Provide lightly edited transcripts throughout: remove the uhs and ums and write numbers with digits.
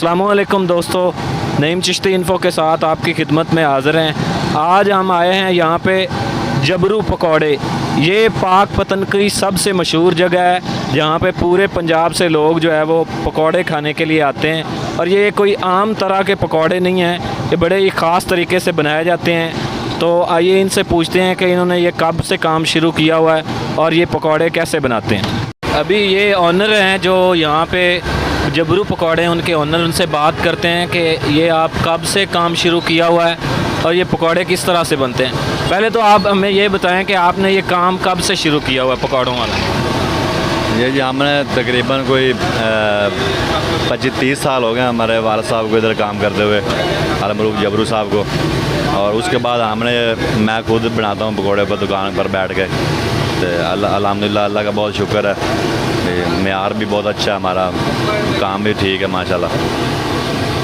अस्सलामु अलैकुम दोस्तों, नईम चिश्ती इन्फो के साथ आपकी खिदमत में हाज़िर हैं। आज हम आए हैं यहाँ पे जबरू पकौड़े। ये पाकपतन की सबसे मशहूर जगह है जहाँ पे पूरे पंजाब से लोग जो है वो पकौड़े खाने के लिए आते हैं। और ये कोई आम तरह के पकौड़े नहीं हैं, ये बड़े ही ख़ास तरीके से बनाए जाते हैं। तो आइए इनसे पूछते हैं कि इन्होंने ये कब से काम शुरू किया हुआ है और ये पकौड़े कैसे बनाते हैं। अभी ये ऑनर हैं जो यहाँ पे जबरू पकौड़े हैं, उनके ऑनर, उनसे बात करते हैं कि ये आप कब से काम शुरू किया हुआ है और ये पकौड़े किस तरह से बनते हैं। पहले तो आप हमें ये बताएं कि आपने ये काम कब से शुरू किया हुआ है पकौड़ों वाला। ये जी हमने तकरीबन कोई 25-30 साल हो गए हमारे वालिद साहब को इधर काम करते हुए, अलमरूफ जबरू साहब को। और उसके बाद मैं खुद बनाता हूँ पकौड़े पर दुकान पर बैठ के। तो अल्हम्दुलिल्लाह अल्लाह का बहुत शुक्र है, मेयार भी बहुत अच्छा है, हमारा काम भी ठीक है माशाल्लाह।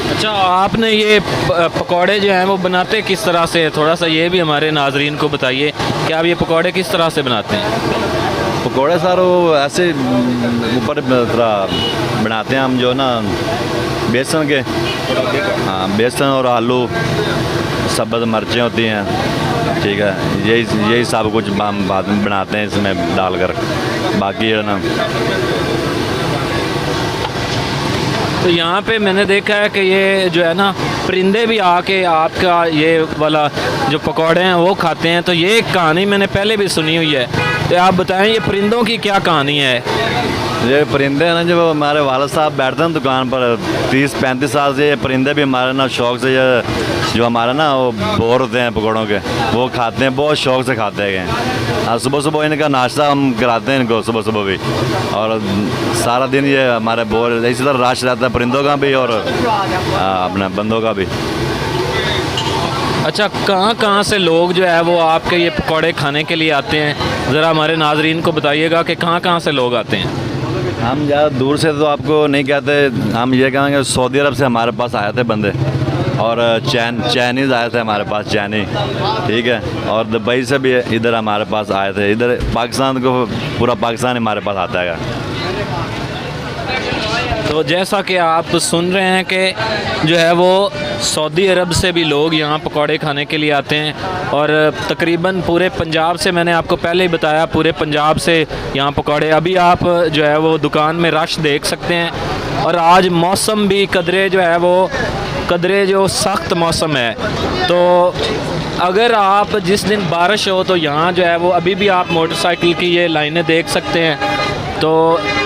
अच्छा, आपने ये पकौड़े जो हैं वो बनाते किस तरह से, थोड़ा सा ये भी हमारे नाजरीन को बताइए कि आप ये पकौड़े किस तरह से बनाते हैं। पकौड़े सर वो ऐसे ऊपर तरह बनाते हैं हम, जो ना बेसन के, हाँ बेसन और आलू, सब्ज़ मिर्चें होती हैं, ठीक है, यही सब कुछ हम बाद में बनाते हैं इसमें डालकर। बाकी है ना, तो यहाँ पे मैंने देखा है कि ये जो है ना परिंदे भी आके आपका ये वाला जो पकौड़े हैं वो खाते हैं। तो ये एक कहानी मैंने पहले भी सुनी हुई है, तो आप बताएं ये परिंदों की क्या कहानी है। ये परिंदे हैं ना, जब हमारे वालिद साहब बैठते हैं दुकान पर 30-35 साल से, ये परिंदे भी हमारे ना शौक़ से, ये जो हमारा ना वो बोर होते हैं पकौड़ों के, वो खाते हैं, बहुत शौक़ से खाते हैं। और सुबह सुबह इनका नाश्ता हम कराते हैं इनको सुबह सुबह भी, और सारा दिन ये हमारे बोर इसी तरह रश रहता है परिंदों का भी और अपने बंदों का भी। अच्छा, कहाँ से लोग जो है वो आपके ये पकौड़े खाने के लिए आते हैं, ज़रा हमारे नाजरीन को बताइएगा कि कहाँ से लोग आते हैं। हम ज़्यादा दूर से तो आपको नहीं कहते, हम ये कहेंगे सऊदी अरब से हमारे पास आए थे बंदे, और चाइनीज़ आए थे हमारे पास, चाइनी, ठीक है, और दुबई से भी इधर हमारे पास आए थे। इधर पाकिस्तान को पूरा पाकिस्तान हमारे पास आता है। तो जैसा कि आप सुन रहे हैं कि जो है वो सऊदी अरब से भी लोग यहाँ पकौड़े खाने के लिए आते हैं, और तकरीबन पूरे पंजाब से, मैंने आपको पहले ही बताया, पूरे पंजाब से यहाँ पकौड़े। अभी आप जो है वो दुकान में रश देख सकते हैं, और आज मौसम भी कदरे जो सख्त मौसम है। तो अगर आप जिस दिन बारिश हो तो यहाँ जो है वो अभी भी आप मोटरसाइकिल की ये लाइनें देख सकते हैं। तो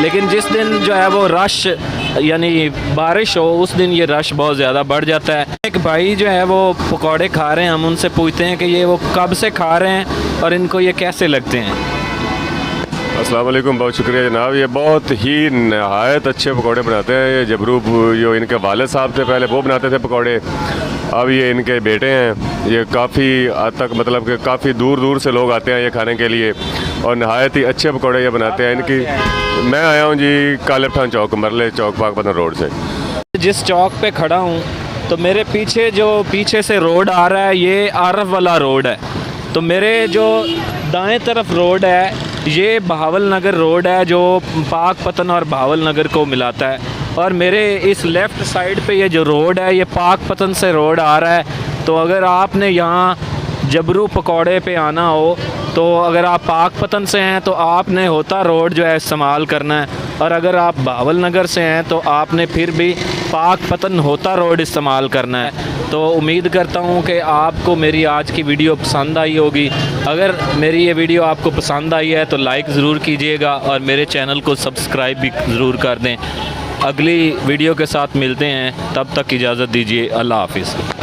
लेकिन जिस दिन जो है वो रश यानी बारिश हो, उस दिन ये रश बहुत ज़्यादा बढ़ जाता है। एक भाई जो है वो पकौड़े खा रहे हैं, हम उनसे पूछते हैं कि ये वो कब से खा रहे हैं और इनको ये कैसे लगते हैं। अस्सलाम वालेकुम, बहुत शुक्रिया जनाब। ये बहुत ही नहायत अच्छे पकौड़े बनाते हैं ये जबरू, जो इनके वालिद साहब थे पहले वो बनाते थे पकौड़े, अब ये इनके बेटे हैं। ये काफ़ी हद तक मतलब कि काफ़ी दूर दूर से लोग आते हैं ये खाने के लिए, और नहायत ही अच्छे पकौड़े ये बनाते हैं इनकी। मैं आया हूँ जी कालेपठान चौक, मरले चौक, पाकपतन रोड से। जिस चौक पे खड़ा हूँ तो मेरे पीछे से रोड आ रहा है, ये आरफ वाला रोड है। तो मेरे जो दाएं तरफ रोड है ये बहावल नगर रोड है, जो पाकपतन और बहावल नगर को मिलाता है। और मेरे इस लेफ़्ट साइड पे ये जो रोड है ये पाकपतन से रोड आ रहा है। तो अगर आपने यहाँ जबरू पकौड़े पे आना हो, तो अगर आप पाकपतन से हैं तो आपने होता रोड जो है इस्तेमाल करना है, और अगर आप बहावल नगर से हैं तो आपने फिर भी पाकपतन होता रोड इस्तेमाल करना है। तो उम्मीद करता हूँ कि आपको मेरी आज की वीडियो पसंद आई होगी। अगर मेरी ये वीडियो आपको पसंद आई है तो लाइक ज़रूर कीजिएगा, और मेरे चैनल को सब्सक्राइब भी ज़रूर कर दें। अगली वीडियो के साथ मिलते हैं, तब तक इजाज़त दीजिए। अल्लाह हाफिज़।